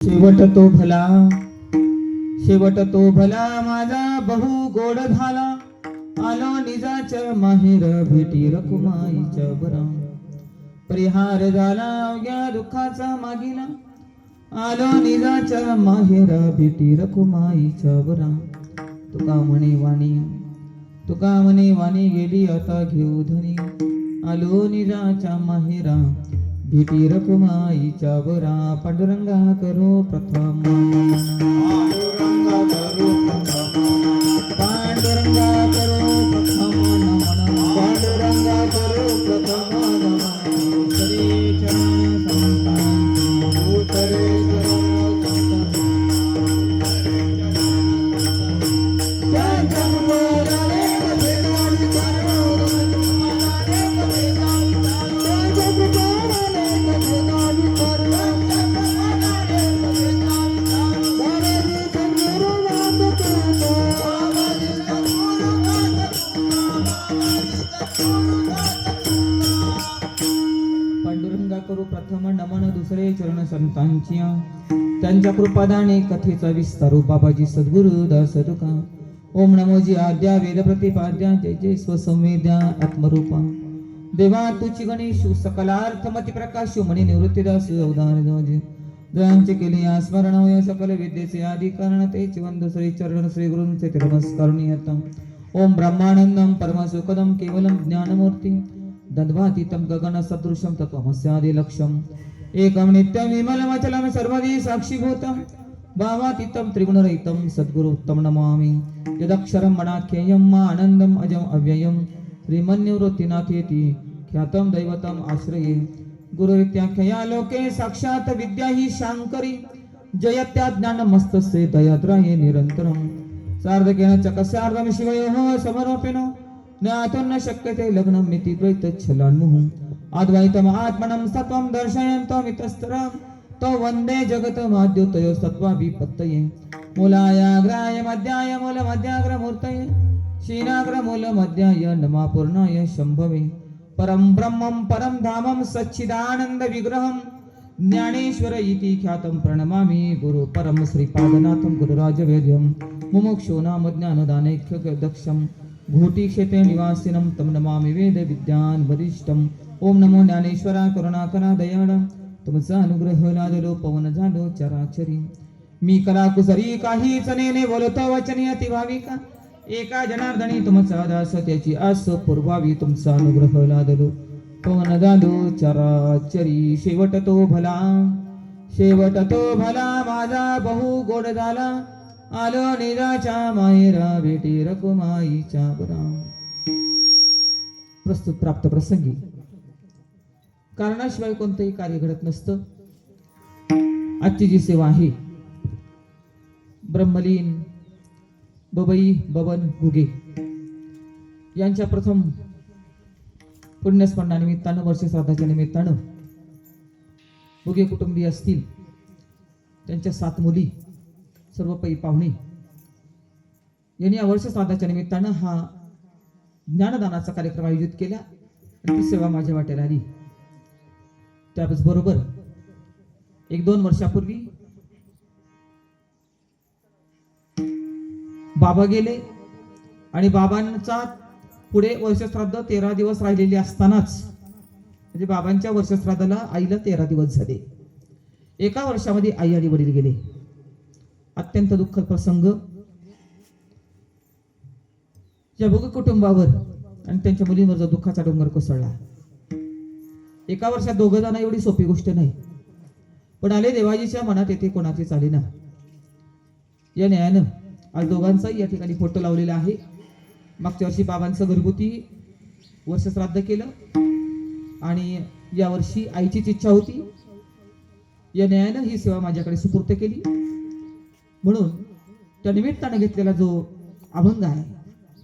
शेवट तो भला, शेवट तो भला माझा बहु गोड झाला. आलो निजाच्या माहेर भेटी रकुमाईच्या बरा. परिहार झाला अवघ्या दुःखाचा मागिला. आलो निजाच्या माहेर भेटी रकुमाईच्या बरा. तुका म्हणे वाणी, तुका म्हणे वाणी गेली आता घेऊ धनी. आलो निजाच्या माहेरा भेटी रकुमाईच्या बरा. पांडुरंगा करो प्रथम पांडुरंगा करो प्रथम नमन. पांडुरंगा करो प्रथम नमन. उतरे चरण संतांची, उतरे चरण संतांची. त्यांच्या मुलाने भेटवाडी करो तुम्हालाने भेटावी चालू. त्यांच्या कृपाने भेटवाडी करो तुम्हालाने भेटावी चालू. बाबाजी सद्गुरु नाथ तुझा, बाबाजी सद्गुरु नाथ तुझा, बाबाजी सद्गुरु नाथ तुझा. पांडुरंगा करू प्रथम नमन दुसरे चरण संतांची. त्यांच्या कृपादाने कथेचा विस्तारू बाबाजी सद्गुरु दास तुका. ओम नमोजी आद्या वेद प्रतिपाद्या जय जय स्वसंवेद्या आत्मरूपा. देवा तुची गणेश सकलार्थमती प्रकाश मणी निवृत्तीदास अवधान जोजी. जयांचे केले या स्मरण होय सकल विद्येचे आदि कारण तेच वंद श्री चरण श्री गुरूंचे ते नमस्कार नियतम. ओम ब्रह्मानंदम परमसुखदम केवलम ज्ञानमूर्ती दद्भातीतम गगन सदृशम तत्वमस्यादि लक्ष्यम. एकम नित्यम विमलमचलम सर्वदी साक्षीभूतम भावातीतम त्रिगुणरहितम सद्गुरुत्तम नमामि. यदक्षरम मनाख्येयम आनंदम अजम अव्ययम श्रीमन्निवृत्तिनाथेति ख्यातम दैवतम आश्रये. गुरुरित्याख्यया लोके साक्षात विद्या ही शांकरी. जयत्या ज्ञानमस्तस्य दयाद्राये निरंतरम. सार्धकेन चकस्यार्धम शिवयोः समरोपेनो ज्ञातुं न शक्यते लग्नं मिति द्वैतच्छलान्मुहुः. अद्वैतम आत्मनं सत्वं दर्शयन्तमितस्तरं तो वन्दे जगतमाद्योतयो सत्त्वाभिपत्तये. मूलायाग्राय मध्याय मूलमध्याग्रमूर्तये क्षीणाग्रमूलमध्याय नमापूर्णाय शम्भवे. परं ब्रह्मं परं धामं सच्चिदानन्द विग्रहं ज्ञानेश्वर इति ख्यातं प्रणमामि. गुरु परम श्रीपादनाथं गुरुराजवेद्यं मुमुक्षो नाम ज्ञानदानैक्य दक्षं घोटीक्षेत्रे निवासिनं तं नमामि वेद विद्यान् वरिष्ठम्. ओम नमो ज्ञानेश्वरा करुणाकरा दयाळा. तुमचा अनुग्रह लादलो पवन झालो चराचरी. मी कला कुसरी काहीच नेने बोलतो वचनी अति भाविका. एका जनार्दनी तुमचा दास त्याची आस पूर्वावी. तुमचा अनुग्रह लादलो पवन झालो चराचरी. शेवट तो भला, शेवट तो भला माझा बहु गोड झाला. आलो निजाच्या माहेरा भेटी रकुमाईच्या बरा. प्रस्तुत प्राप्त प्रसंगी कारणाशिवाय कोणतंही कार्य घडत नसतं. आजची जी सेवा आहे ब्रह्मलीन बबई बबन घुगे यांच्या प्रथम पुण्यस्मरणानिमित्तानं वर्ष श्राद्धाच्या निमित्तानं घुगे कुटुंबीय असतील त्यांच्या 7 मुली सर्व पै पाहुणे यांनी या वर्ष श्राद्धाच्या निमित्तानं हा ज्ञानदानाचा कार्यक्रम आयोजित केला आणि ती सेवा माझ्या वाट्याला आली. त्याचबरोबर 1-2 वर्षापूर्वी बाबा गेले आणि बाबांचा पुढे वर्षश्राद्ध 13 दिवस राहिलेले असतानाच म्हणजे बाबांच्या वर्षश्राद्धाला आईला 13 दिवस झाले. एका वर्षामध्ये आई आणि वडील गेले. अत्यंत दुःखद प्रसंग या भोग कुटुंबावर आणि त्यांच्या मुलींवर जो दुःखाचा डोंगर कोसळला. एका वर्षात 2 जण एवढी सोपी गोष्ट नाही. पण आले देवाजीच्या मनात येते कोणाचे चाले ना. या न्यायानं आज दोघांचाही या ठिकाणी फोटो लावलेला आहे. मागच्या वर्षी बाबांचं घरगुती वर्ष श्राद्ध केलं आणि या वर्षी आईचीच इच्छा होती. या न्यायानं ही सेवा माझ्याकडे सुपूर्त केली. म्हणून त्या निमित्तानं घेतलेला जो अभंग आहे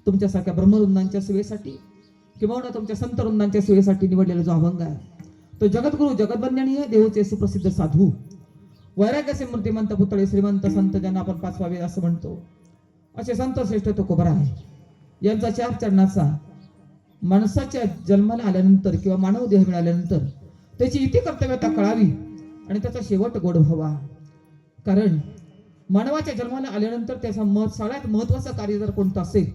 तुमच्यासारख्या ब्रह्मवृंदांच्या सेवेसाठी किंवा तुमच्या संत वृंदांच्या सेवेसाठी निवडलेला जो अभंग आहे तो जगद्गुरु जगद्वंदनीय देवचे सुप्रसिद्ध साधू वैराग्याचे मूर्तिमंत पुतळे श्रीमंत संत ज्यांना आपण 5वावे असं म्हणतो असे संत श्रेष्ठ तुकोबरा आहे. यांचा 4 चरणाचा माणसाच्या जन्माला आल्यानंतर किंवा मानव देह मिळाल्यानंतर त्याची इति कर्तव्यता कळावी आणि त्याचा शेवट गोड व्हावा. कारण मानवाच्या जन्माला आल्यानंतर त्याचा सगळ्यात महत्वाचं कार्य जर कोणतं असेल,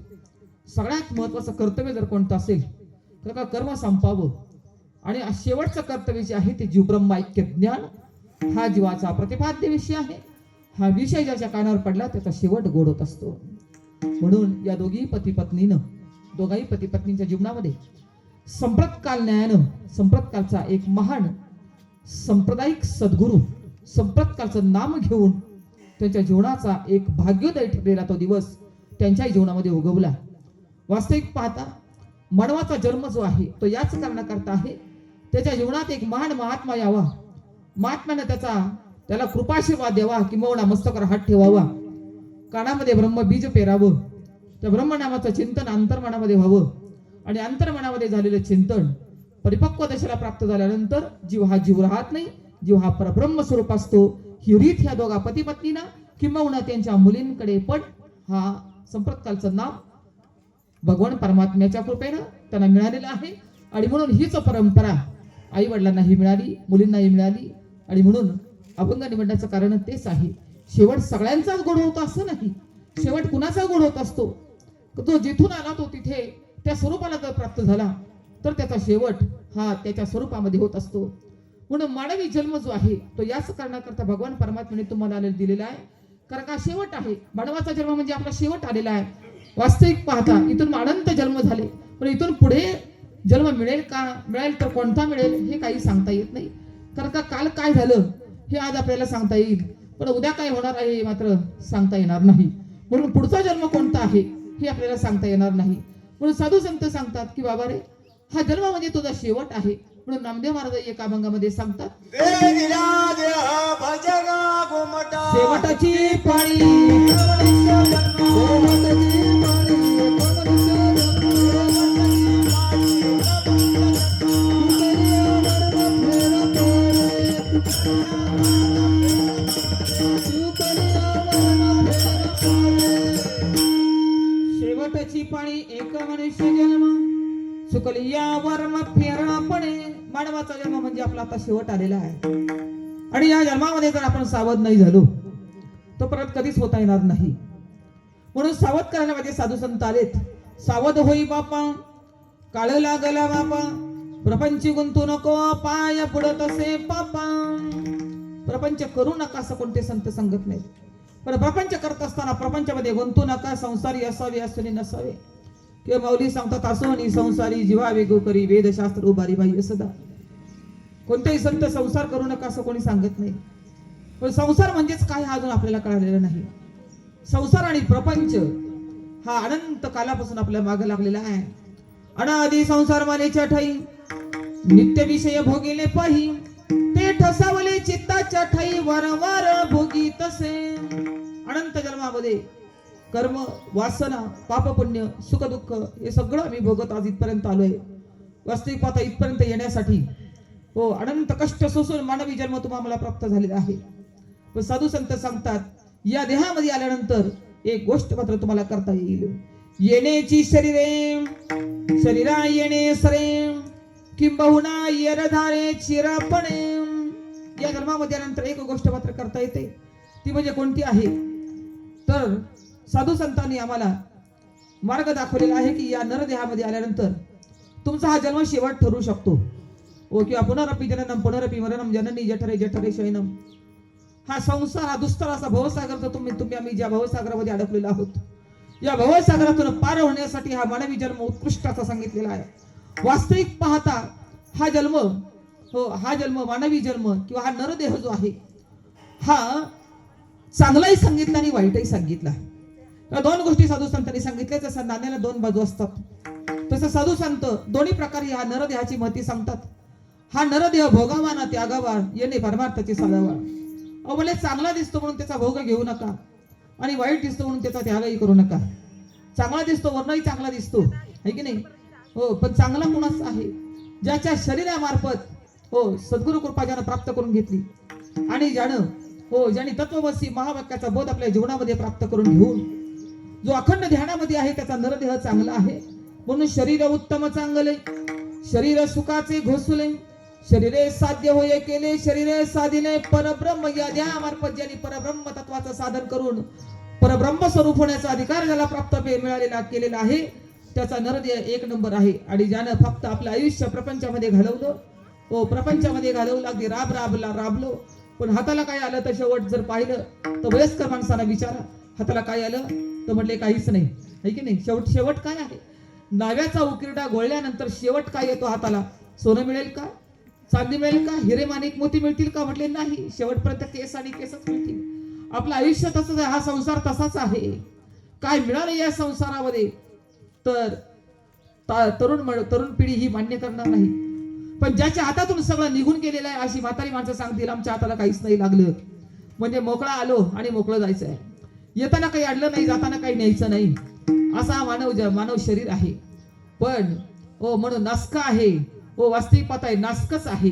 सगळ्यात महत्वाचं कर्तव्य जर कोणतं असेल तर का कर्म संपावं. आणि शेवटचं कर्तव्य जे आहे ते जीव ब्रह्माऐक्य ज्ञान हा जीवाचा प्रतिपाद्य विषय आहे. हा विषय ज्याच्या कानावर पडला त्याचा शेवट गोड होत असतो. म्हणून या दोघाही पती पत्नीच्या जीवनामध्ये संप्रतकाल न्यायानं संप्रतकालचा एक महान सांप्रदायिक सद्गुरू संप्रतकालचं नाम घेऊन त्यांच्या जीवनाचा एक भाग्योदय ठरलेला तो दिवस त्यांच्या जीवनामध्ये उगवला. वास्तविक पाहता मानवाचा जन्म जो आहे तो याच कारणाकरता आहे, त्याच्या जीवनात एक महान महात्मा यावा, महात्म्याने त्याला कृपाशीर्वाद द्यावा, किंवा मस्तकावर हात ठेवावा, कानामध्ये ब्रह्मबीज पेरावं, त्या ब्रह्मनामाचं चिंतन अंतर्मनामध्ये व्हावं, आणि अंतर्मनामध्ये झालेलं चिंतन परिपक्व दशेला प्राप्त झाल्यानंतर जीव हा जीव राहत नाही, जीव हा परब्रह्म स्वरूप असतो. ही रीत ह्या दोघा पती पत्नीना किंवा त्यांच्या मुलींकडे पण हा संप्रतकालचं नाम भगवान परमात्म्याच्या कृपेनं त्यांना मिळालेलं आहे. आणि म्हणून हीच परंपरा आई वडिलांनाही मिळाली, मुलींनाही मिळाली. आणि म्हणून अभंग निवडण्याचं कारण तेच आहे. शेवट सगळ्यांचाच गोड होतो असं नाही, शेवट कुणाचा गोड होत असतो. तो जिथून आला तो तिथे त्या स्वरूपाला जर प्राप्त झाला तर त्याचा शेवट हा त्याच्या स्वरूपामध्ये होत असतो. म्हणून मानवी जन्म जो आहे तो याच कारणाकरता भगवान परमात्म्याने तुम्हाला दिलेला आहे. कारण का शेवट आहे, मानवाचा जन्म म्हणजे आपला शेवट आलेला आहे. वास्तविक पाहता इथून अनंत जन्म झाले, पण इथून पुढे जन्म मिळेल का, मिळेल तर कोणता मिळेल हे काही सांगता येत नाही. कारण का काल काय झालं हे आज आपल्याला सांगता येईल, पण उद्या काय होणार आहे हे मात्र सांगता येणार नाही. म्हणून पुढचा जन्म कोणता आहे हे आपल्याला सांगता येणार नाही. म्हणून साधू संत सांगतात की बाबा रे, हा जन्म म्हणजे तुझा शेवट आहे. म्हणून नामदेव महाराज एका अभंगामध्ये सांगतात, शेवटाची पाळी शेवटची पाळी एक मनुष्य जन्म सुकलिया वर्म फेरपणे. मानवाचा जन्म म्हणजे आपला आता शेवट आलेला आहे. आणि या जन्मामध्ये जर आपण सावध नाही झालो तो परत कधीच होता येणार नाही. म्हणून सावध करण्यामध्ये साधू संत आलेत. सावध होई बापा, काळ लागला बापा, प्रपंची गुंतू नको, पाय पुढत असे पापा. प्रपंच करू नका असं कोणते संत सांगत नाहीत, पण प्रपंच करत असताना प्रपंचामध्ये गुंतू नका. संसारी असावे असुनी नसावे, किंवा माऊली सांगतात असोनी संसारी जीवा वेगो करी वेदशास्त्र उभारी बाई सदा. कोणतेही संत संसार करू नका असं कोणी सांगत नाही, पण संसार म्हणजेच काय हा अजून आपल्याला कळलेलं नाही. संसार आणि प्रपंच हा अनंत कालापासून आपल्या मागे लागलेला आहे. अनादि संसार मालेच्या ठाई नित्य विषय भोगिले पाही, ते ठसावले चित्ताच्या ठाई वारंवार भोगी तसे. अनंत जन्मामध्ये कर्म, वासना, पाप, पुण्य, सुख, दुःख हे सगळं आम्ही भोगत आज इथपर्यंत आलोय. वास्तविक पाहता इथपर्यंत येण्यासाठी हो अनंत कष्ट सोसून मानवी जन्म तुम्हाला प्राप्त झालेला आहे. पण साधू संत सांगतात या देहामध्ये आल्यानंतर एक गोष्ट मात्र तुम्हाला करता येईल. येण्याची शरीरे शरीरा येणे सरे, किंबहुना येरधारे चिरापणे. या जन्मामध्ये आल्यानंतर एक गोष्ट मात्र करता येते, ती म्हणजे कोणती आहे तर साधू संतांनी आम्हाला मार्ग दाखवलेला आहे की या नरदेहामध्ये आल्यानंतर तुमचा हा जन्म शेवट ठरू शकतो. ओ किंवा पुनरपि जननम पुनरपि मरणम जननी जठरे जठरे शयनम. हा संसार हा दुस्तर असा भवसागर तर तुम्ही आम्ही ज्या भवसागरामध्ये अडकलेलो आहोत, या भवसागरातून पार होण्यासाठी हा मानवी जन्म उत्कृष्टाचा सांगितलेला आहे. वास्तविक पाहता हा जन्म मानवी जन्म किंवा हा नरदेह जो आहे हा चांगलाही सांगितला आणि वाईटही सांगितला. या दोन गोष्टी साधू संतांनी सांगितल्या. जसं नाण्याला दोन बाजू असतात तसं साधू संत दोन्ही प्रकारे हा नरदेहाची महती सांगतात. हा नरदेह भोगावा ना त्यागावा, येणे परमार्थाची साधावा. अवले चांगला दिसतो म्हणून त्याचा भोग घेऊ नका, आणि वाईट दिसतो म्हणून त्याचा त्यागही करू नका. चांगला दिसतो वर्णही चांगला दिसतो आहे की नाही हो, पण चांगला कोणाचा आहे ज्याच्या शरीरामार्फत हो सद्गुरु कृपा ज्यानं प्राप्त करून घेतली, आणि ज्याने तत्ववसी महावाक्याचा बोध आपल्या जीवनामध्ये प्राप्त करून घेऊन जो अखंड ध्यानामध्ये आहे त्याचा नरदेह चांगला आहे. म्हणून शरीर उत्तम चांगले, शरीर सुखाचे घोसले, शरीरे साध्य होय केले शरीरे साधिले परब्रह्म या ध्यामार्फत ज्यांनी परब्रह्म तत्वाचं साधन करून परब्रह्म स्वरूप होण्याचा अधिकार ज्याला प्राप्त मिळालेला केलेला आहे त्याचा नरदेह एक नंबर आहे. आणि ज्यानं फक्त आपलं आयुष्य प्रपंचामध्ये घालवलं प्रपंचामध्ये घालवलं अगदी राबलो पण हाताला काय आलं तर शेवट जर पाहिलं तर वयस्कर माणसाला विचारा हाताला काय आलं तर म्हटले काहीच नाही है की नाही. शेवट काय आहे. नाव्याचा उकिरडा गोळल्यानंतर शेवट काय येतो हाताला. सोनं मिळेल का चांदी मिळेल का हिरे माणिक मोती मिळतील का म्हटले नाही. शेवटपर्यंत केस आणि केसच मिळतील. आपलं आयुष्य तसंच आहे. हा संसार तसाच आहे. काय मिळालं या संसारामध्ये तर तरुण पिढी ही मान्य करणार नाही. पण ज्याच्या हातातून सगळं निघून गेलेलं आहे अशी म्हातारी माणसं सांगतील आमच्या हाताला काहीच नाही लागलं म्हणजे मोकळा आलो आणि मोकळं जायचं आहे. येताना काही अडलं नाही जाताना काही न्यायचं नाही असा मानव शरीर आहे. पण म्हणून नासका आहे. वास्तविक पाहता आहे नासकच आहे.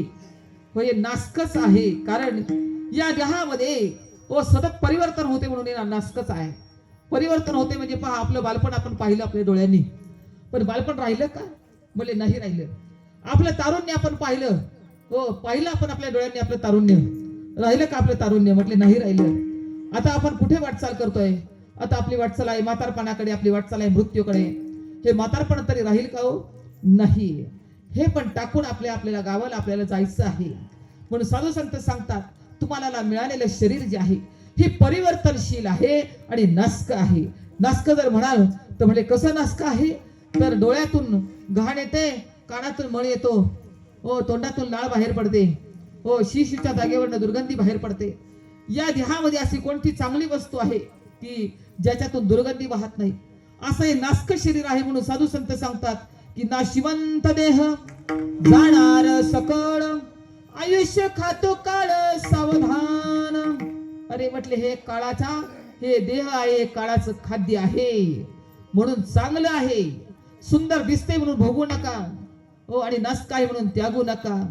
हे नासकच आहे कारण या देहामध्ये सतत परिवर्तन होते म्हणून हे नासकच आहे. परिवर्तन होते म्हणजे पहा आपलं बालपण आपण पाहिलं आपल्या डोळ्यांनी पण बालपण राहिलं का म्हणजे नाही राहिलं. आपलं तारुण्य आपण पाहिलं पाहिलं आपण आपल्या डोळ्यांनी आपलं तारुण्य राहिलं का आपलं तारुण्य म्हटले नाही राहिलं. आता आपण कुठे वाटचाल करतोय. आता आपली वाटचाल आहे म्हातारपणाकडे आपली वाटचाल आहे मृत्यूकडे. हे म्हातारपण तरी राहील का हो नाही. हे पण टाकून आपल्याला गावाला आपल्याला जायचं आहे. म्हणून साधू संत सांगतात तुम्हाला मिळालेलं शरीर जे आहे हे परिवर्तनशील आहे आणि नासक आहे. नासक जर म्हणाल तर म्हणजे कसं नासक आहे तर डोळ्यातून घाण येते कानातून मळ येतो तोंडातून लाळ बाहेर पडते शिशीच्या जागेवरनं दुर्गंधी बाहेर पडते. या देहामध्ये अशी कोणती चांगली वस्तू आहे की ज्याच्यातून दुर्गंधी वाहत नाही. असं हे नासक शरीर आहे. म्हणून साधू संत सांगतात की नाशिवंत देह जाणार सकळ आयुष्य खातो काळ सावधान. अरे म्हटले हे देह आहे काळाचं खाद्य आहे म्हणून चांगलं आहे सुंदर दिसते म्हणून भोगू नका आणि नासक आहे म्हणून त्यागू नका.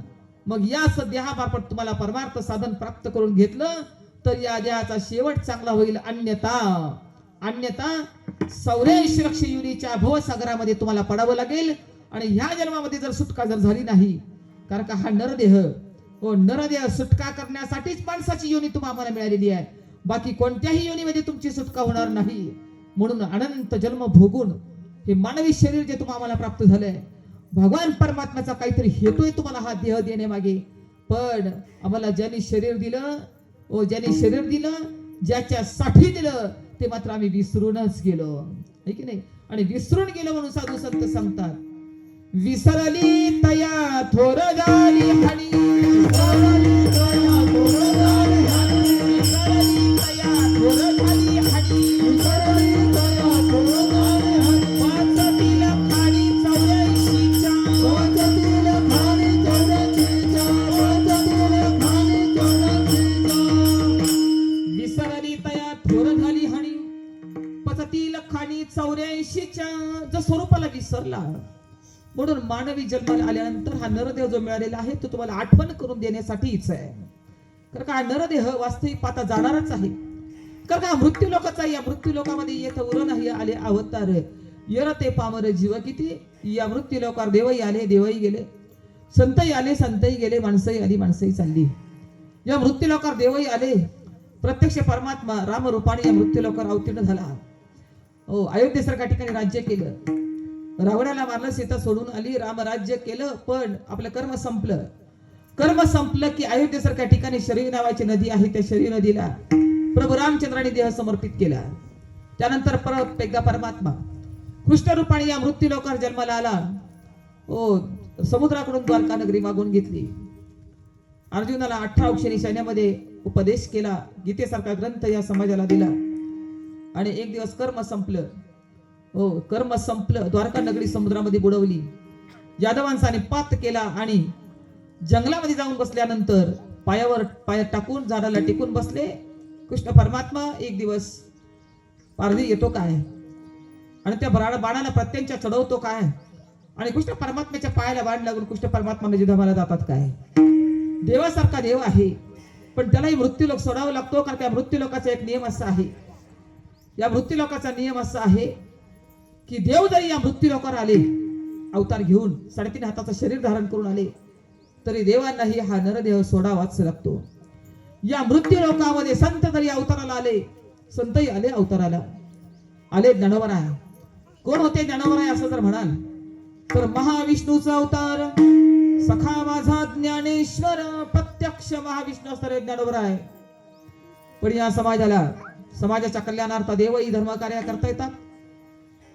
मग याच देहामार्फत तुम्हाला परमार्थ साधन प्राप्त करून घेतलं तर या देहाचा शेवट चांगला होईल. अन्यथा 84 लक्ष युनीच्या भवसागरामध्ये तुम्हाला पडावं लागेल. आणि ह्या जन्मामध्ये जर सुटका जर झाली नाही कारण का हा नरदेह सुटका करण्यासाठीच माणसाची योनी तुम्हाला मिळालेली आहे. बाकी कोणत्याही योनीमध्ये तुमची सुटका होणार नाही. म्हणून अनंत जन्म भोगून हे मानवी शरीर जे तुम्हाला प्राप्त झालंय भगवान परमात्म्याचा काहीतरी हेतू आहे तुम्हाला हा देह देण्यामागे. पण आम्हाला ज्यांनी शरीर दिलं ज्याच्यासाठी दिलं ते मात्र आम्ही विसरूनच गेलो है की नाही. आणि विसरून गेलो म्हणून साधू संत सांगतात विसरली तया थोर झाली हानी. जो स्वरूपाला विसरला. म्हणून मानवी जन्माला आल्यानंतर हा नरदेह जो मिळालेला आहे तो तुम्हाला आठवण करून देण्यासाठीच आहे. कारण का हा नरदेह वास्तविक पाता जाणारच आहे. कारण का मृत्यू लोकाचा या मृत्यू लोकामध्ये येत उर नाही आले अवतार यर ते पामर जीव किती. या मृत्यू लोकार देवही आले देवही गेले संतही आले संतही गेले माणसंही आली माणसंही चालली. या मृत्यू लोकार देवही आले प्रत्यक्ष परमात्मा राम रूपाने या मृत्यू लोकार अवतीर्ण झाला. अयोध्येसारख्या ठिकाणी राज्य केलं. रावणाला मारलं सीता सोडून आली राम राज्य केलं. पण आपलं कर्म संपलं की अयोध्येसारख्या ठिकाणी शरीर नावाची नदी आहे त्या शरीर नदीला प्रभू रामचंद्राने देह समर्पित केला. त्यानंतर परत एकदा परमात्मा कृष्ण रूपाने या मृत्यू लोकांवर जन्माला आला. समुद्राकडून द्वारका नगरी मागून घेतली. अर्जुनाला 18 अक्षरी सैन्यामध्ये उपदेश केला. गीतेसारखा ग्रंथ या समाजाला दिला. आणि एक दिवस कर्म संपलं द्वारका नगरी समुद्रामध्ये बुडवली. यादवांसाने पात केला आणि जंगलामध्ये जाऊन बसल्यानंतर पाय टाकून झाडाला टिकून बसले. कृष्ण परमात्मा एक दिवस पारधी येतो काय आणि त्या बाणाला प्रत्यंच्या चढवतो काय आणि कृष्ण परमात्म्याच्या पायाला बाण लागून कृष्ण परमात्मा निधमाला जातात काय. देवासारखा देव आहे पण त्यालाही मृत्यू लोक सोडावा लागतो. कारण त्या मृत्यू लोकाचा एक नियम असा आहे. या मृत्यू लोकाचा नियम असा आहे की देव जरी या मृत्यू लोकावर आले अवतार घेऊन 3.5 हाताचं शरीर धारण करून आले तरी देवांनाही हा नरदेह सोडावाच लागतो. या मृत्यू लोकामध्ये संत तरी अवताराला आले, संतही आले अवताराला. आले ज्ञानोबराय. कोण होते ज्ञानोबराय असं जर म्हणाल तर महाविष्णूचा अवतार, सखा माझा ज्ञानेश्वर, प्रत्यक्ष महाविष्णू असणारे ज्ञानोबराय. पण या समाजाच्या कल्याणार्थ देवही धर्म कार्य करता येतात,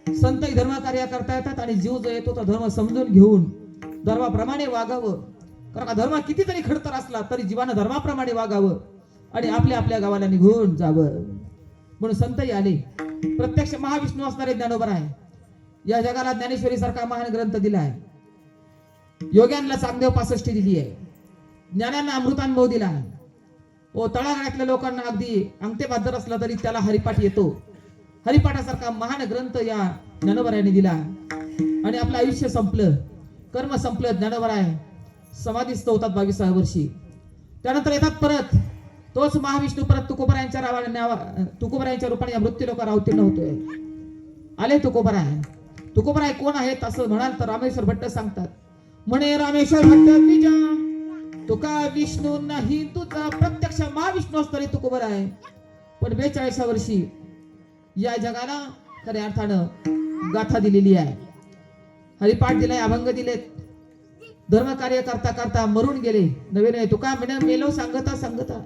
संतही धर्म कार्य करता येतात. आणि जीव जो येतो तो धर्म समजून घेऊन धर्माप्रमाणे वागावं. कारण का धर्म कितीतरी खडतर असला तरी जीवानं धर्माप्रमाणे वागावं आणि आपल्या आपल्या गावाला निघून जावं. म्हणून संतही आले. प्रत्यक्ष महाविष्णू असणारे ज्ञानोबराय या जगाला ज्ञानेश्वरी सारखा महान ग्रंथ दिला आहे. योग्यांना चांगदेव 65 दिली आहे. ज्ञानांना अमृतानुभव दिला आहे. ओ तळागाळातल्या लोकांना अगदी अंगठे बहादर असला तरी त्याला हरिपाठ येतो. हरिपाठासारखा महान ग्रंथ या ज्ञानोबरायाने दिला. आणि आपलं आयुष्य संपलं, कर्म संपलं. ज्ञानोबराय समाधीस्थ होतात 22व्या वर्षी. त्यानंतर येतात परत तोच महाविष्णू परत तुकोबरायांच्या रूपाने या मृत्यू लोकांवर अवतीर्ण होतोय. आले तुकोबराय. तुकोबराय कोण आहेत असं म्हणाल तर रामेश्वर भट्ट सांगतात. म्हणे रामेश्वर भट्ट तुझ्या तुका विष्णू नाही तुझा, प्रत्यक्ष महाविष्णू असणारे तुकोबराय. पण 42व्या वर्षी या जगाला खऱ्या अर्थानं गाथा दिलेली आहे. हरिपाठ दिलाय, अभंग दिलेत. धर्म कार्य करता करता मरून गेले. नवे तुका मेलो सांगता सांगता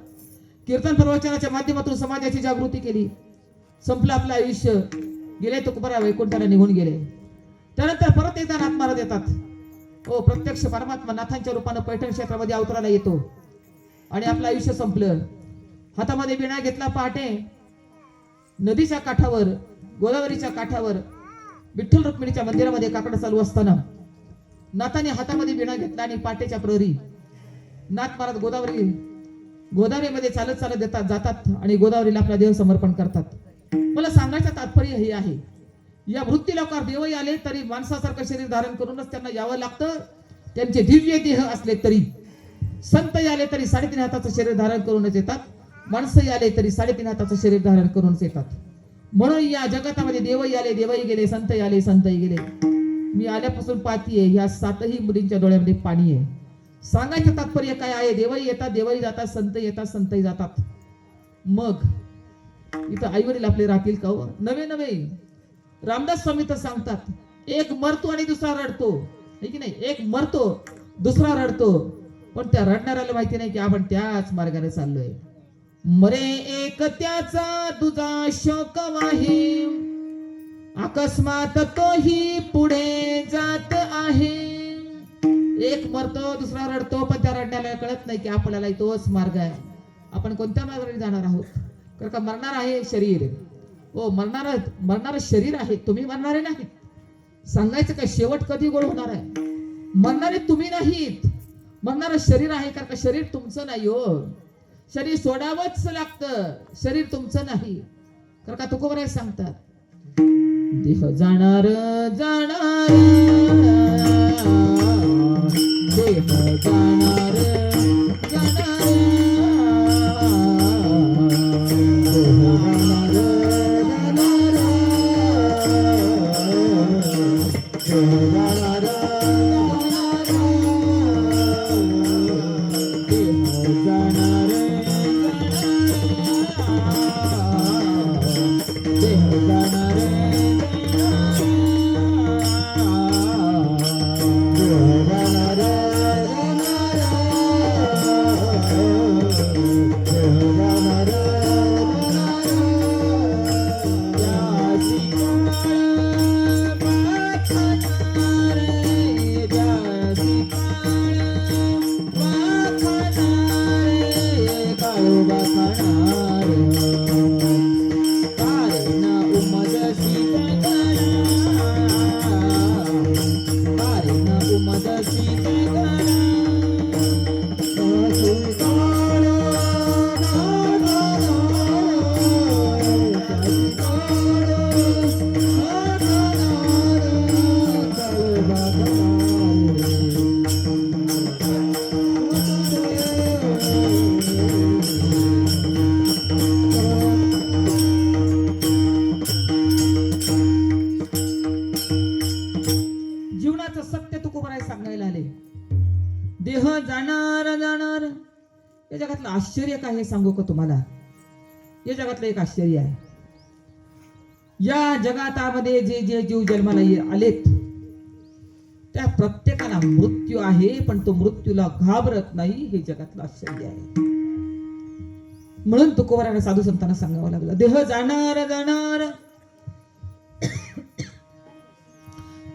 कीर्तन प्रवचनाच्या माध्यमातून समाजाची जागृती केली. संपलं आपलं आयुष्य. गेले तुकोबराय वैकुंठाला निघून गेले. त्यानंतर परत एकदा नाथ महाराज येतात. हो, प्रत्यक्ष परमात्मा नाथांच्या रूपानं पैठण क्षेत्रामध्ये अवतराला येतो आणि आपलं आयुष्य संपलं. हातामध्ये विणा घेतला. पहाटे नदीच्या काठावर, गोदावरीच्या काठावर विठ्ठल रुक्मिणीच्या मंदिरामध्ये काकड चालू असताना नाथाने हातामध्ये विणा घेतला आणि पाटेच्या प्रहरी नाथ महाराज गोदावरीमध्ये चालत चालत जातात आणि गोदावरीला आपला देव समर्पण करतात. मला सांगायचं तात्पर्य हे आहे, या मृत्यू लोकांवर देवही आले तरी माणसासारखं शरीर धारण करूनच त्यांना यावं लागतं. त्यांचे दिव्य देह असले तरी, संतही आले तरी 3.5 हाताचं शरीर धारण करूनच येतात. माणसंही आले तरी 3.5 हाताचं शरीर धारण करूनच येतात. म्हणून या जगतामध्ये देवही आले, देवही गेले, संतही आले, संतही गेले. मी आल्यापासून पाहतीये या 7ही मुलींच्या डोळ्यामध्ये पाणी आहे. सांगायचं तात्पर्य काय आहे, देवही येतात, देवही जातात, संतही येतात, संतही जातात. मग इथं आईवडील आपले राहतील का हो? नवे रामदास स्वामी तर सांगतात, एक मरतो आणि दुसरा रडतो, है की नाही? एक मरतो, दुसरा रडतो. पण त्या रडणाऱ्याला माहिती नाही की आपण त्याच मार्गाने चाललोय. मरे एक त्याचा दुजा शोक वाहे, अकस्मात तोही पुढे जात आहे. एक मरतो, दुसरा रडतो, पण त्या रडण्याला कळत नाही की आपल्याला तोच मार्ग आहे. आपण कोणत्या मार्गाने जाणार आहोत? कारण का मरणार आहे शरीर. ओ मरणार शरीर आहे, तुम्ही मरणारे नाहीत. सांगायचं का शेवट कधी गोड होणार आहे? मरणारे तुम्ही नाहीत, मरणार शरीर आहे. कारण का शरीर तुमचं नाही हो. शरीर सोडावंच लागतं, शरीर तुमचं नाही. कारण का तुकोबराय सांगतात, देह जाणार जाणार, देह जाणार जाणार, आश्चर्य काय हे सांगू का तुम्हाला? या जगातलं एक आश्चर्य आहे. या जगातामध्ये जे जे जीव जन्माला आलेत त्या प्रत्येकाला मृत्यू आहे, पण तो मृत्यूला घाबरत नाही. हे जगातलं आश्चर्य आहे. म्हणून तुकोबाराने साधू संतांना सांगावं लागलं, देह जाणार जाणार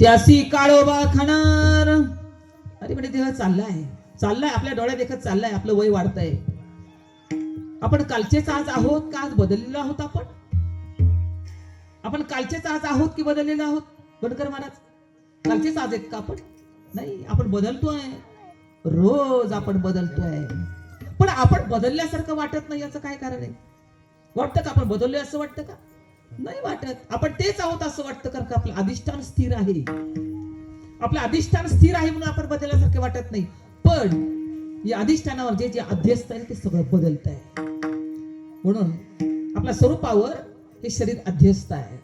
त्यासी काळोबा खाणार. अरे म्हणजे देह चाललाय आपल्या डोळ्यात देखत चाललाय. आपलं वय वाढतंय. आपण कालचेच आज आहोत का आज बदललेलो आहोत? आपण कालचेच आज आहोत की बदललेलो आहोत? बनकर महाराज, कालचेच आज आहेत का आपण? नाही, आपण बदलतोय. रोज आपण बदलतोय. पण आपण बदलल्यासारखं वाटत नाही. याचं काय कारण आहे? वाटतं का आपण बदललोय असं वाटतं का? नाही वाटत. आपण तेच आहोत असं वाटतं, कारण का आपलं अधिष्ठान स्थिर आहे. आपलं अधिष्ठान स्थिर आहे म्हणून आपण बदलल्यासारखं वाटत नाही. पण या अधिष्ठानावर जे जे अध्यस्त आहे ते सगळं बदलत आहे. म्हणून आपल्या स्वरूपावर हे शरीर अध्यस्त आहे.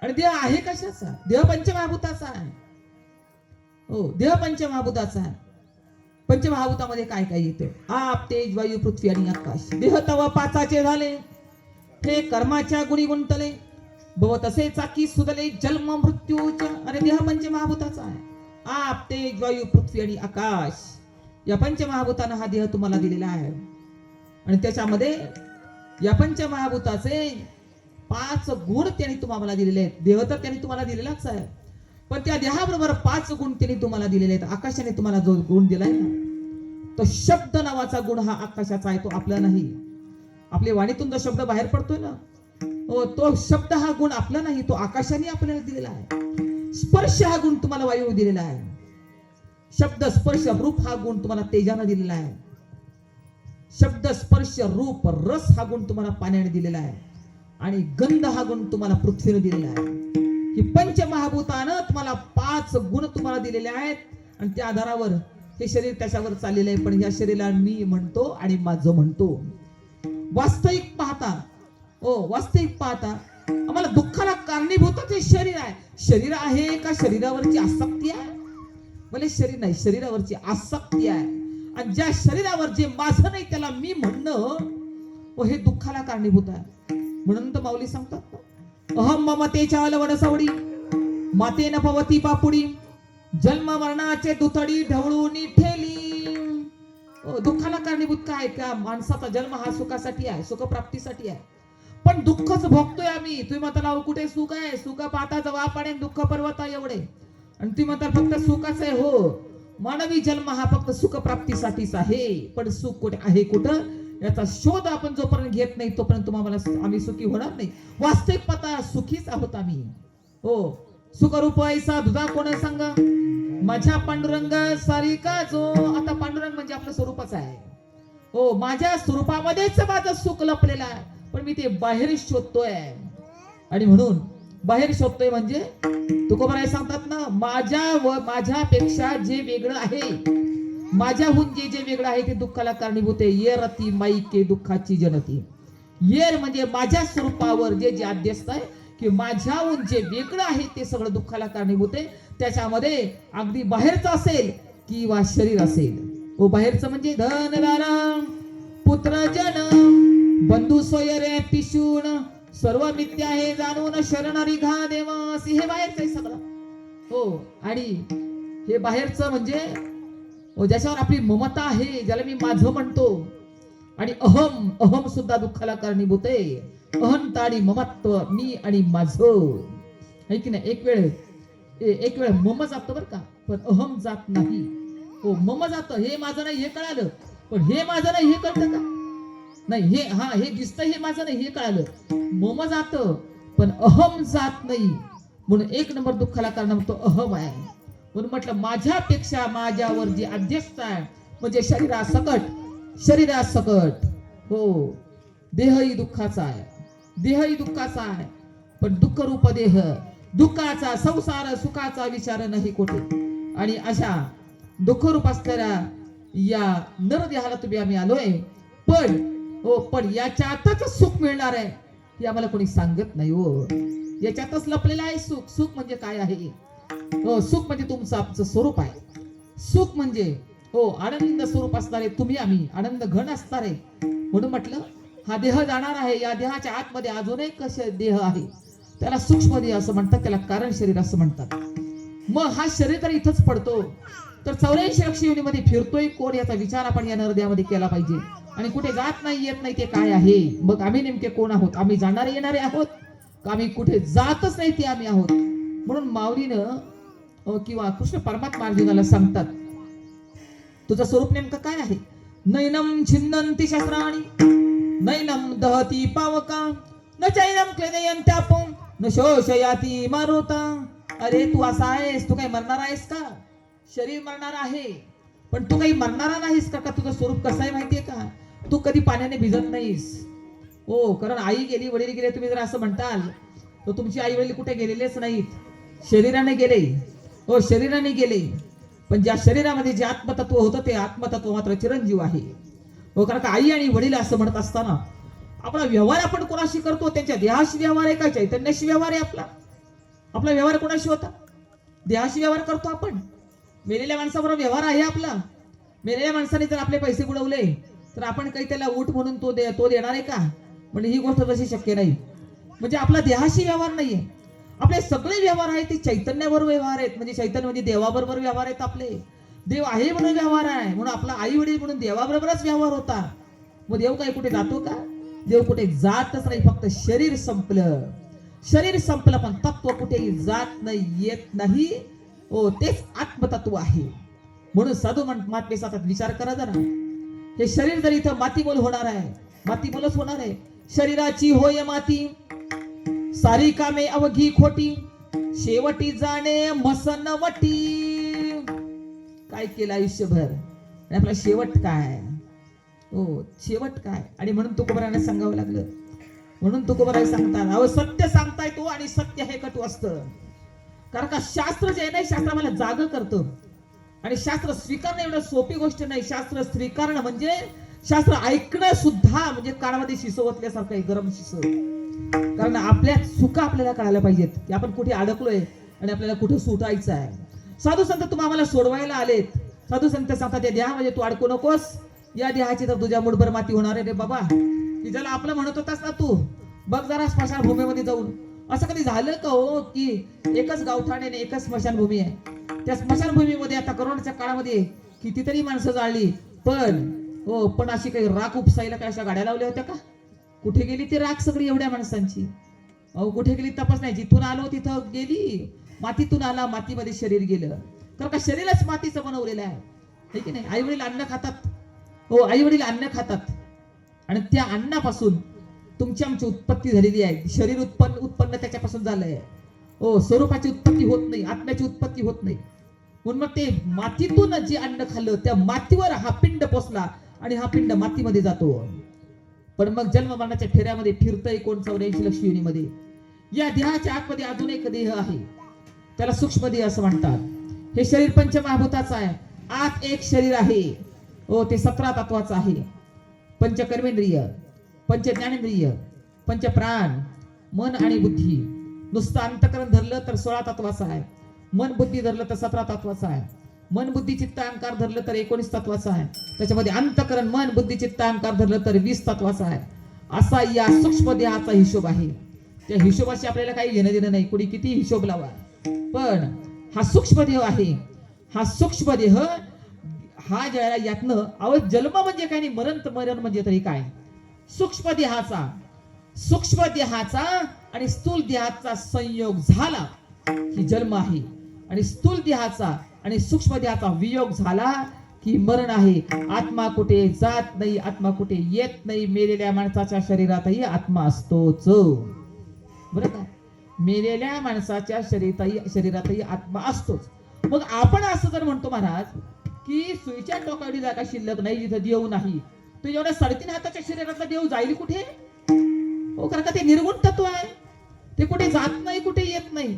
आणि देह आहे कशाचा? देह पंचमहाभूताचा आहे. हो, देह पंचमहाभूताचा आहे. पंचमहाभूतामध्ये काय काय येतं? आप, तेज, वायू, पृथ्वी आणि आकाश. देह तव पाचाचे झाले, हे कर्माच्या गुणी गुंतले, भव तसे चाकी सुदले, जन्म मृत्यूच्या. अरे देह पंचमहाभूताचा आहे. आप, तेज, वायू, पृथ्वी आणि आकाश या पंचमहाभूतानं हा देह तुम्हाला दिलेला आहे. आणि त्याच्यामध्ये या पंचमहाभूताचे 5 गुण त्यांनी तुम्हाला दिलेले आहेत. देह तर त्यांनी तुम्हाला दिलेलाच आहे, पण त्या देहाबरोबर 5 गुण त्यांनी तुम्हाला दिलेले आहेत. आकाशाने तुम्हाला जो गुण दिलाय ना, तो शब्द नावाचा गुण हा आकाशाचा आहे, तो आपला नाही. आपल्या वाणीतून जो शब्द बाहेर पडतोय ना, तो शब्द हा गुण आपला नाही, तो आकाशाने आपल्याला दिलेला आहे. स्पर्श हा गुण तुम्हाला वायू दिलेला आहे. शब्द, स्पर्श, रूप हा गुण तुम्हाला तेजाने दिलेला आहे. शब्द, स्पर्श, रूप, रस हा गुण तुम्हाला पाण्याने दिलेला आहे. आणि गंध हा गुण तुम्हाला पृथ्वीने दिलेला आहे. ही पंचमहाभूतानं तुम्हाला 5 गुण तुम्हाला दिलेले आहेत. आणि त्या आधारावर हे शरीर त्याच्यावर चाललेलं आहे. पण या शरीराला मी म्हणतो आणि माझं म्हणतो. वास्तविक पाहता आम्हाला दुःखाला कारणीभूतच हे शरीर आहे. शरीर आहे का शरीरावरची आसक्ती आहे? म्हणजे शरीर नाही, शरीरावरची आसक्ती आहे. आणि ज्या शरीरावर जे माझं नाही त्याला मी म्हणणं, हे दुःखाला कारणीभूत आहे. म्हणून तर माऊली सांगतात, अहम ममतेच्या वडसवडी, मातेन पवती पापुडी, जन्म मरणाचे दुथडी ढवळून ठेली. दुःखाला कारणीभूत काय? का माणसाचा जन्म हा सुखासाठी आहे, सुखप्राप्तीसाठी आहे. पण दुःखच भोगतोय आम्ही. तुम्ही म्हणता कुठे सुख आहे? सुख पाहता जवा पाडे, दुःख पर्वता एवढे. आणि तुम्ही म्हणता फक्त सुखच आहे. हो, मानवी जन्म हा फक्त सुखप्राप्तीसाठीच आहे. पण सुख कुठे आहे, कुठं, याचा शोध आपण जोपर्यंत घेत नाही तोपर्यंत तुम्हाला आम्ही सुखी होणार नाही. वास्तविक पाहता सुखीच आहोत आम्ही. हो, सुखरूप ऐसा दुधा कोण सांगा, माझ्या पांडुरंग सारिका जो. आता पांडुरंग म्हणजे आपलं स्वरूपच आहे. हो, माझ्या स्वरूपामध्येच माझं सुख लपलेलं आहे, पण मी ते बाहेर शोधतोय. आणि म्हणून बाहेर शोधतोय म्हणजे तुकोबाराय सांगतात ना, माझ्यापेक्षा जे वेगळं आहे, माझ्याहून जे जे वेगळं आहे ते दुःखाला कारणीभूत आहे. येरती माईके दुःखाची जनती. येर म्हणजे माझ्या स्वरूपावर जे जे अध्यस्त आहे, की माझ्याहून जे वेगळं आहे ते सगळं दुःखाला कारणीभूत आहे. त्याच्यामध्ये अगदी बाहेरचं असेल किंवा शरीर असेल. व बाहेरचं म्हणजे धनदारा पुत्र जन बंधू सोयरे पिशून सर्व मिथ्या हे जाणून शरणरी घा देवासी. हे बाहेरचं आहे सगळं. हो, आणि हे बाहेरचं म्हणजे ज्याच्यावर आपली ममता आहे, ज्याला मी माझं म्हणतो. आणि अहम सुद्धा दुःखाला कारणीभूत आहे. अहंता आणि ममत्व, मी आणि माझं आहे की नाही. एक वेळ मम जातं बरं का, पण अहम जात नाही. हो, मम जातं, हे माझं नाही हे कळालं, पण हे माझं नाही हे कळतं का? नाही, हे दिसतं हे माझं नाही हे कळालं. मम जातं पण अहम जात नाही. म्हणून 1 नंबर दुःखाला कारण तो अहम आहे. म्हणून म्हटलं माझ्यापेक्षा माझ्यावर जे अध्यस्त आहे म्हणजे शरीरासकट. हो, देहही दुःखाचा आहे. पण दुःख रूप देह, दुःखाचा संसार, सुखाचा विचार नाही कोठे. आणि अशा दुःखरूप असणाऱ्या या नरदेहाला तुम्ही आम्ही आलोय. पण याच्यातच सुख मिळणार आहे हे आम्हाला कोणी सांगत नाही. हो, याच्यातच लपलेलं आहे सुख. सुख म्हणजे काय आहे? सुख म्हणजे तुमचं आमचं स्वरूप आहे. सुख म्हणजे हो, आनंद स्वरूप असणारे तुम्ही आम्ही आनंद घन असणारे. म्हणून म्हटलं हा देह जाणार आहे. या देहाच्या आतमध्ये अजून एक देह आहे, त्याला सूक्ष्म देह असं म्हणतात, त्याला कारण शरीर असं म्हणतात. मग हा शरीर तर इथंच पडतो, तर 84 लक्ष योनीमध्ये फिरतोय कोण, याचा विचार आपण या नरदेहामध्ये केला पाहिजे. आणि कुठे जात नाही येत नाही ते काय आहे. मग आम्ही नेमके कोण आहोत? आम्ही जाणारे येणारे आहोत का आम्ही कुठे जातच नाही ते आम्ही आहोत? म्हणून माऊलीनं किंवा कृष्ण परमात्मा अर्जुनाला सांगतात, तुझं स्वरूप नेमकं काय आहे? नैनम छिन्नन्ति शस्त्राणि नैनम दहती पावका न चैनम क्लेदयन्त्यापं न शोषयाति मारुता. अरे तू असा आहेस, तू काही मरणार आहेस का? शरीर मरणार आहे, पण तू काही मरणारा नाहीस का? तुझं स्वरूप कसं आहे माहितीये का? तू कधी पाण्याने भिजत नाहीस. हो, कारण आई गेली, वडील गेले, तुम्ही जर असं म्हणताल तर तुमची आई वडील कुठे गेलेलेच नाहीत, शरीराने गेले. हो, शरीराने गेले, पण ज्या शरीरामध्ये जे आत्मतत्व होतं ते आत्मतत्व मात्र चिरंजीव आहे. हो, कारण का आई आणि वडील असं म्हणत असताना आपला व्यवहार आपण कोणाशी करतो? त्यांच्या देहाशी व्यवहार आहे का चैतन्याशी व्यवहार आहे? आपला व्यवहार कोणाशी होता? देहाशी व्यवहार करतो आपण. मेलेल्या माणसाबरोबर व्यवहार आहे आपला. मेलेल्या माणसाने जर आपले पैसे बुडवले तर आपण काही त्याला उठ म्हणून तो देणार आहे का? म्हणजे ही गोष्ट तशी शक्य नाही. म्हणजे आपला देहाशी व्यवहार नाहीये. आपले सगळे व्यवहार आहेत ते चैतन्याबरोबर व्यवहार आहेत. म्हणजे चैतन्य म्हणजे देवाबरोबर व्यवहार आहेत आपले. देव आहे म्हणून व्यवहार आहे, म्हणून आपला आई वडील म्हणून देवाबरोबरच व्यवहार होता. मग देव काही कुठे जातो का? देव कुठे जातच नाही. फक्त शरीर संपलं, शरीर संपलं, पण तत्व कुठेही जात नाही, येत नाही. हो, तेच आत्मतत्व आहे. म्हणून साधू महात्मे सांगतात, विचार करा जरा, हे शरीर जर इथं मातीमोल होणार आहे, मातीमोलच होणार आहे. शरीराची होय माती, सारी कामे अवघी खोटी, शेवटी जाणे मसनवटी. काय केलं आयुष्यभर आणि आपला शेवट काय? हो, शेवट काय? आणि म्हणून तुकोबाराने सांगावं लागलं. म्हणून तुकोबाराय सांगतात, अहो सत्य सांगताय तो, आणि सत्य हे कटू असतं. कारण का शास्त्र जे आहे ना, शास्त्र आम्हाला जाग करतं. आणि शास्त्र स्वीकारणं एवढं सोपी गोष्ट नाही. शास्त्र स्वीकारणं म्हणजे शास्त्र ऐकणं सुद्धा म्हणजे कानामध्ये शिसं ओतल्यासारखं आहे, गरम शिसं. कारण आपल्या चुका आपल्याला कळायला पाहिजेत की आपण कुठे अडकलोय आणि आपल्याला कुठे सुटायचं आहे. साधू संत तुम्ही आम्हाला सोडवायला आलेत. साधू संत सांगतात, या देहामध्ये तू अडकू नकोस. या देहाची तर तुझ्या मुठभर माती होणार आहे रे बाबा. की ज्याला आपलं म्हणत होतास ना तू, बघ जरा स्मशानभूमीमध्ये जाऊन. असं कधी झालं का हो की एकच गावठाण आणि एकच स्मशानभूमी आहे? त्या स्मशानभूमीमध्ये आता करोनाच्या काळामध्ये कितीतरी माणसं जाळली, पण अशी काही राख उपसायला काय अशा गाड्या लावल्या होत्या का? कुठे गेली ती राख सगळी एवढ्या माणसांची? अहो कुठे गेली तपास नाही. जिथून आलो तिथं गेली, मातीतून आला, मातीमध्ये शरीर गेलं. कारण का शरीरच मातीचं बनवलेलं आहे की नाही? आई वडील अन्न खातात. हो, आई वडील अन्न खातात आणि त्या अन्नापासून तुमची आमची उत्पत्ती झालेली आहे. शरीर उत्पन्न त्याच्यापासून झालंय. हो, स्वरूपाची उत्पत्ती होत नाही, आत्म्याची उत्पत्ती होत नाही. म्हणून मग ते मातीतून जे अन्न खाल्लं त्या मातीवर हा पिंड पोचला आणि हा पिंड मातीमध्ये जातो. पण मग जन्म मरणाच्या फेऱ्यामध्ये फिरतय कोण 84 लक्ष योनीमध्ये. या देहाच्या आतमध्ये अजून एक देह आहे, त्याला सूक्ष्म देह असं म्हणतात. हे शरीर पंचमहाभूताचं आहे. आत एक शरीर आहे, हो, ते 17 तत्वाचं आहे. पंचकर्मेंद्रिय, पंचज्ञानेंद्रिय, पंचप्राण, मन आणि बुद्धी. नुसतं अंतकरण धरलं तर 16 तत्वाचं आहे. मन बुद्धी धरलं तर 17 तत्वाचं आहे. मन बुद्धी चित्त अहंकार धरलं तर 19 तत्वाचं आहे. त्याच्यामध्ये अंतकरण मन बुद्धी चित्त अहंकार धरलं तर 20 तत्वाचं आहे. असा या सूक्ष्म देहाचा हिशोब आहे. त्या हिशोबाशी आपल्याला काही घेणं देणं नाही, कोणी किती हिशोब लावा. पण हा सूक्ष्म देह आहे. हा सूक्ष्म देह हा ज्याला यातनं जन्म म्हणजे काय नाही, मरण म्हणजे तरी काय? सूक्ष्म देहाचा आणि स्थूल देहाचा संयोग झाला की जन्म आहे, आणि स्थूल देहाचा आणि सूक्ष्म देहाचा वियोग झाला की मरण आहे. आत्मा कुठे जात नाही, आत्मा कुठे येत नाही. मेलेल्या माणसाच्या शरीरातही आत्मा असतोच, बरं का? मेलेल्या माणसाच्या शरीरातही आत्मा असतोच. मग आपण असं जर म्हणतो महाराज की सुईच्या टोकावडी जागा शिल्लक नाही जिथं देव नाही, तो एवढ्या 3.5 हाताच्या शरीरातला देव जाईल कुठे? हो, कारण का ते निर्गुण तत्व आहे, ते कुठे जात नाही, कुठे येत नाही.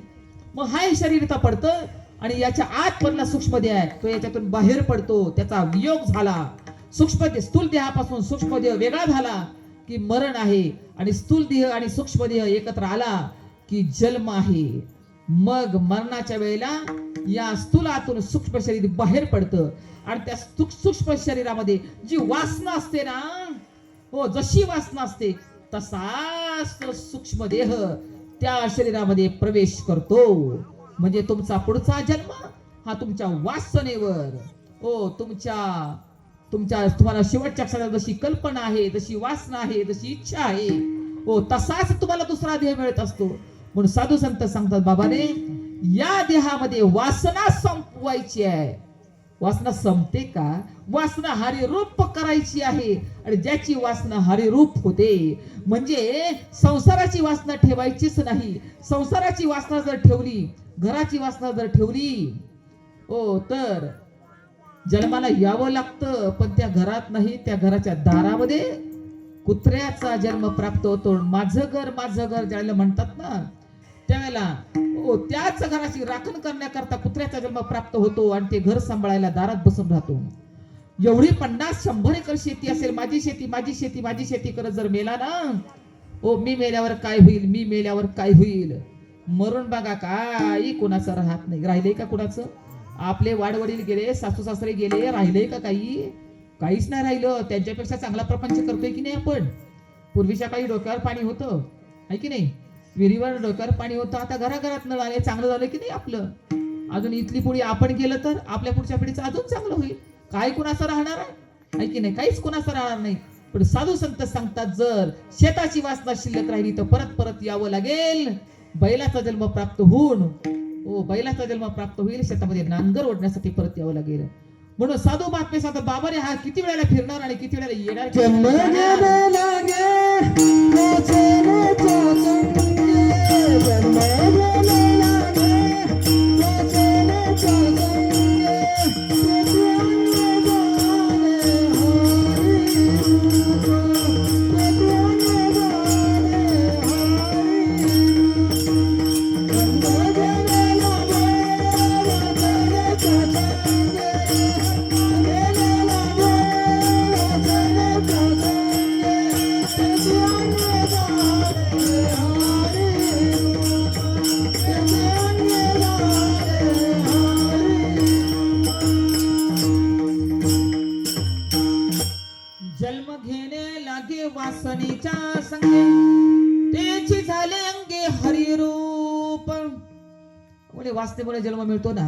मग हा शरीर इथं पडतं आणि याच्या आत मधला सूक्ष्म देह आहे, तो याच्यातून बाहेर पडतो, त्याचा वियोग झाला. स्थूल देहापासून सूक्ष्म देह वेगळा झाला की मरण आहे, आणि स्थूल देह आणि सूक्ष्म देह एकत्र आला की जन्म आहे. मग मरणाच्या वेळेला या स्थूलातून सूक्ष्म शरीर बाहेर पडतं आणि त्या सूक्ष्म शरीरामध्ये जी वासना असते ना, हो जशी वासना असते तसाच तो सूक्ष्म देह त्या शरीरामध्ये प्रवेश करतो. म्हणजे तुमचा पुढचा जन्म हा तुमच्या वासनेवर, हो तुम्हाला शेवटच्या क्षणात जशी कल्पना आहे, जशी वासना आहे, जशी इच्छा आहे, हो तसाच तुम्हाला दुसरा देह मिळत असतो. म्हणून साधू संत सांगतात, बाबाने या देहामध्ये वासना संपवायची आहे. वासना संपते का? वासना हरिरूप करायची आहे. आणि ज्याची वासना हरिरूप होते म्हणजे संसाराची वासना ठेवायचीच नाही. संसाराची वासना जर ठेवली, घराची वासना जर ठेवली, हो तर जन्माला यावं लागतं, पण त्या घरात नाही, त्या घराच्या दारामध्ये कुत्र्याचा जन्म प्राप्त होतो. माझं घर ज्याला म्हणतात ना, त्यावेळेला हो त्याच घराची राखण करण्याकरता कुत्र्याचा जन्म प्राप्त होतो आणि ते घर सांभाळायला दारात बसून राहतो. एवढी 50-100 एकर शेती असेल, माझी शेती करत जर मेला ना, हो मी मेल्यावर काय होईल, मरून बघा काही कुणाचं राहत नाही. राहिलंय का कुणाचं? आपले वाडवडील गेले, सासू सासरे गेले, राहिलंय का काहीच नाही राहिलं. त्यांच्यापेक्षा चांगला प्रपंच करतोय की नाही आपण? पूर्वीच्या काही डोक्यावर पाणी होतं आहे की नाही, विहिरीवर डोक्यावर पाणी होतं, आता घराघरात नळ आले, चांगलं झालं की नाही आपलं? अजून इथली पुढे आपण गेलं तर आपल्या पुढच्या पिढीचं अजून चांगलं होईल. काय कुणाचं राहणार आहे की नाही? काहीच कुणाचं राहणार नाही. पण साधू संत सांगतात, जर शेताची वासना शिल्लक राहिली तर परत यावं लागेल. बैलाचा जन्म प्राप्त होऊन, हो बैलाचा जन्म प्राप्त होईल, शेतामध्ये नांगर ओढण्यासाठी परत यावं लागेल. म्हणून साधू महात्मे सांगतात, बाबा रे हा किती वेळेला फिरणार आणि किती वेळेला येणार. जन्म घ्यावे लागे वासनेच्या संगे, जन्म घ्यावे लागे वासनेच्या संगे, तेथे जाणे जन्म घेणे लागे वासनेच्या संगे, त्याची झाले अंगे हरिरूप. म्हणजे वासनेमुळे जन्म मिळतो ना,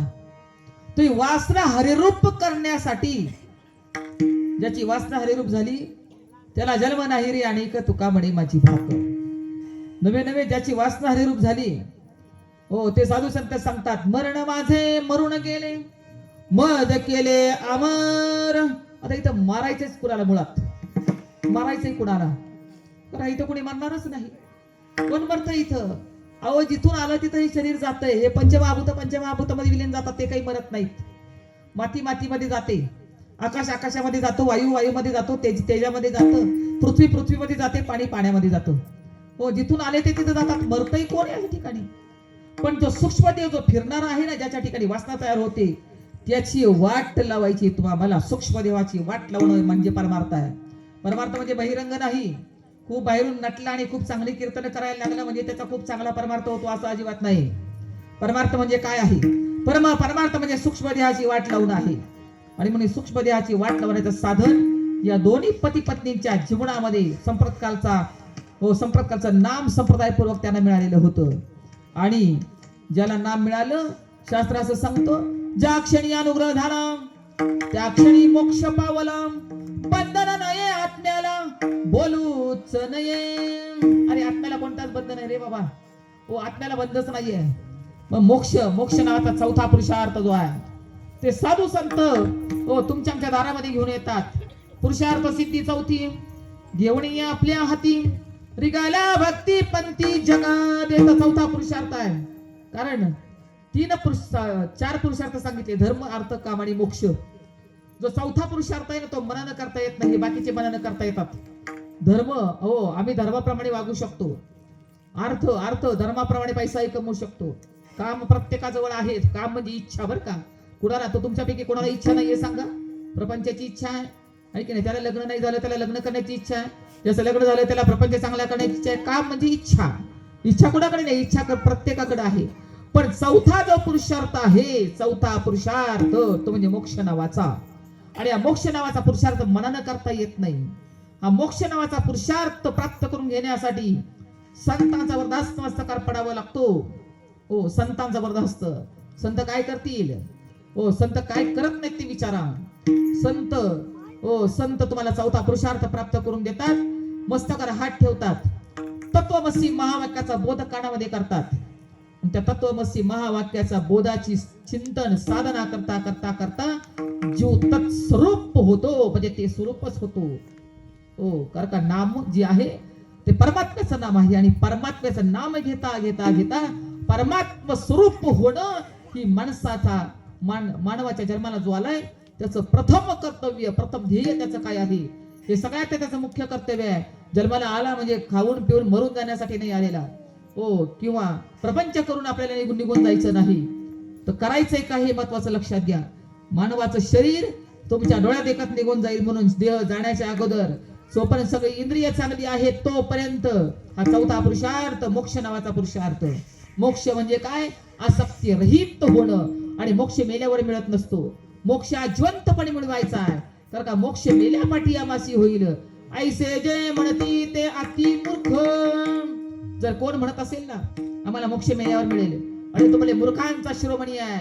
तो ही वासना हरिरूप करण्यासाठी, ज्याची वासना हरिरूप झाली त्याला जन्म नाही रे अनेक, तुका म्हणे माझी भाक. नवे ज्याची वासना हरिरूप झाली, हो ते साधू संत सांगतात, मरण माझे मरून गेले, मद केले अमर. आता इथं मारायचंच कुणाला, मुळात मारायचंय कुणाला? तर इथं कोणी मारणारच नाही. कोण मरतं इथं? अहो जिथून आलं तिथं हे शरीर जातंय. हे पंचमहाभूतामध्ये विलीन जातात, ते काही मरत नाहीत. मातीमध्ये जाते, आकाशामध्ये जातो, वायूमध्ये जातो, तेजामध्ये जातं, पृथ्वीमध्ये जाते, पाण्यामध्ये जातं. हो जिथून आले ते तिथं जातात. मरतही कोण या ठिकाणी? पण जो सूक्ष्म देव जो फिरणारा आहे ना, ज्याच्या ठिकाणी वासना तयार होते, त्याची वाट लावायची. तुम्हाला सूक्ष्म देवाची वाट लावणं म्हणजे परमार्थ आहे. परमार्थ म्हणजे बहिरंग नाही. खूप बाहेरून नटला आणि खूप चांगली कीर्तन करायला लागलं म्हणजे त्याचा खूप चांगला परमार्थ होतो असं अजिबात नाही. परमार्थ म्हणजे काय आहे? परमार्थ म्हणजे सूक्ष्म देहाची वाट लावणं आहे. आणि म्हणून सूक्ष्म देहाची वाट लावण्याचं साधन या दोन्ही पती पत्नींच्या जीवनामध्ये संप्रतकालचं नाम संप्रदायपूर्वक त्यांना मिळालेलं होतं. आणि ज्याला नाम मिळालं, शास्त्र असं सांगतो, ज्या क्षणी अनुग्रह झाला त्या क्षणी मोक्ष पावला, बंधन नये आत्म्याला बोलूच नये. अरे आत्म्याला कोणताच बंधन नाही रे बाबा. हो आत्म्याला बंधच नाहीये. मग मोक्ष नावाचा चौथा पुरुषार्थ जो आहे ते साधू संत हो तुमच्या आमच्या दारामध्ये घेऊन येतात. पुरुषार्थ सिद्धी चौथी घेऊन या आपल्या हाती, रिगाला भक्ती पंथी जगात चौथा पुरुषार्थ आहे. कारण 4 पुरुषार्थ सांगितले, धर्म अर्थ काम आणि मोक्ष. जो चौथा पुरुषार्थ आहे ना तो मनानं करता येत नाही, बाकीचे मनानं करता येतात. धर्म हो आम्ही धर्माप्रमाणे वागू शकतो. अर्थ धर्माप्रमाणे पैसाही कमवू शकतो. काम प्रत्येकाजवळ आहे. काम म्हणजे इच्छा बरं का. कुणाला तो तुमच्यापैकी कोणाला इच्छा नाहीये सांगा? प्रपंचाची इच्छा आहे की नाही? त्याला लग्न नाही झालं त्याला लग्न करण्याची इच्छा आहे. ज्याचं लग्न झालं त्याला प्रपंच चांगला करण्याची इच्छा आहे. काम म्हणजे इच्छा. इच्छा कुणाकडे नाही, इच्छा प्रत्येकाकडे आहे. पण चौथा जो पुरुषार्थ आहे, चौथा पुरुषार्थ तो म्हणजे मोक्ष नावाचा. आणि या मोक्ष नावाचा पुरुषार्थ मनानं करता येत नाही. हा मोक्ष नावाचा पुरुषार्थ प्राप्त करून घेण्यासाठी संतांचा वरदहस्त मस्तकार पडावा लागतो. हो, संतांचा वरदहस्त. संत काय करतील? हो, संत काय करत नाहीत ते विचारा. संत, हो, संत तुम्हाला चौथा पुरुषार्थ प्राप्त करून देतात. मस्तकावर हात ठेवतात. तत्वमसी महावाक्याचा बोध कानामध्ये करतात. आणि त्या तत्वमसी महावाक्याचा बोधाची चिंतन साधना करता करता करता जीव तत्स्वरूप होतो, म्हणजे ते स्वरूपच होतो. हो, कारण का नाम जे आहे ते परमात्म्याचं नाम आहे. आणि परमात्म्याचं नाम घेता घेता घेता परमात्म स्वरूप होणं ही माणसाचा मानवाच्या जन्माला जो आलाय त्याचं प्रथम कर्तव्य, प्रथम ध्येय त्याचं काय आहे? हे सगळ्यात त्याचं मुख्य कर्तव्य आहे. जन्माला आला म्हणजे खाऊन पिऊन मरून जाण्यासाठी नाही आलेला. हो, किंवा प्रपंच करून आपल्याला निघून जायचं नाही. तर करायचंय का हे महत्वाचं लक्षात घ्या. मानवाचं शरीर तुमच्या डोळ्यात एकच निघून जाईल, म्हणून देह जाण्याच्या अगोदर जोपर्यंत सगळी इंद्रिय चांगली आहेत तोपर्यंत हा चौथा पुरुषार्थ मोक्ष नावाचा पुरुषार्थ. मोक्ष म्हणजे काय? आसक्ती रहित होणं. आणि मोक्ष मेल्यावर मिळत नसतो. मोक्ष जिवंतपणे मिळवायचा आहे. कारण का मोक्ष मेल्यापाठी आमासी होईल. ऐसे जे म्हणती ते अति मूर्ख. जर कोण म्हणत असेल ना आम्हाला मोक्ष मेल्यावर मिळेल, आणि तो म्हणजे मूर्खांचा शिरोमणी आहे.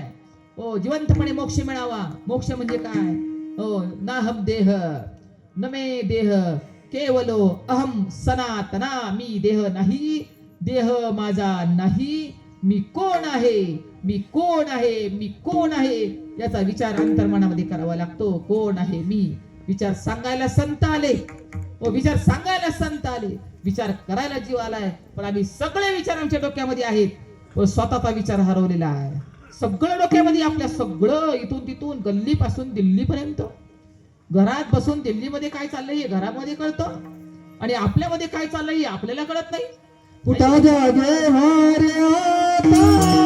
हो, जिवंतपणे मोक्ष मिळावा. मोक्ष म्हणजे काय? हो, नाहम देह न मे देह केवलो अहम सनातना. मी देह नाही, देह माझा नाही. मी कोण आहे? मी कोण आहे? मी कोण आहे? याचा विचार अंतर्मनामध्ये करावा लागतो. कोण आहे मी? विचार सांगायला संत आले. हो, विचार सांगायला संत आले. विचार करायला जीव आलाय. पण आम्ही सगळे विचार आमच्या डोक्यामध्ये आहेत, पण स्वतःचा विचार हरवलेला आहे. सगळं डोक्यामध्ये आपल्या, सगळं इथून तिथून, गल्लीपासून दिल्लीपर्यंत. घरात बसून दिल्लीमध्ये काय चाललंय हे घरामध्ये कळतं, आणि आपल्यामध्ये काय चाललंय हे आपल्याला कळत नाही. उठा जागे हमारे आता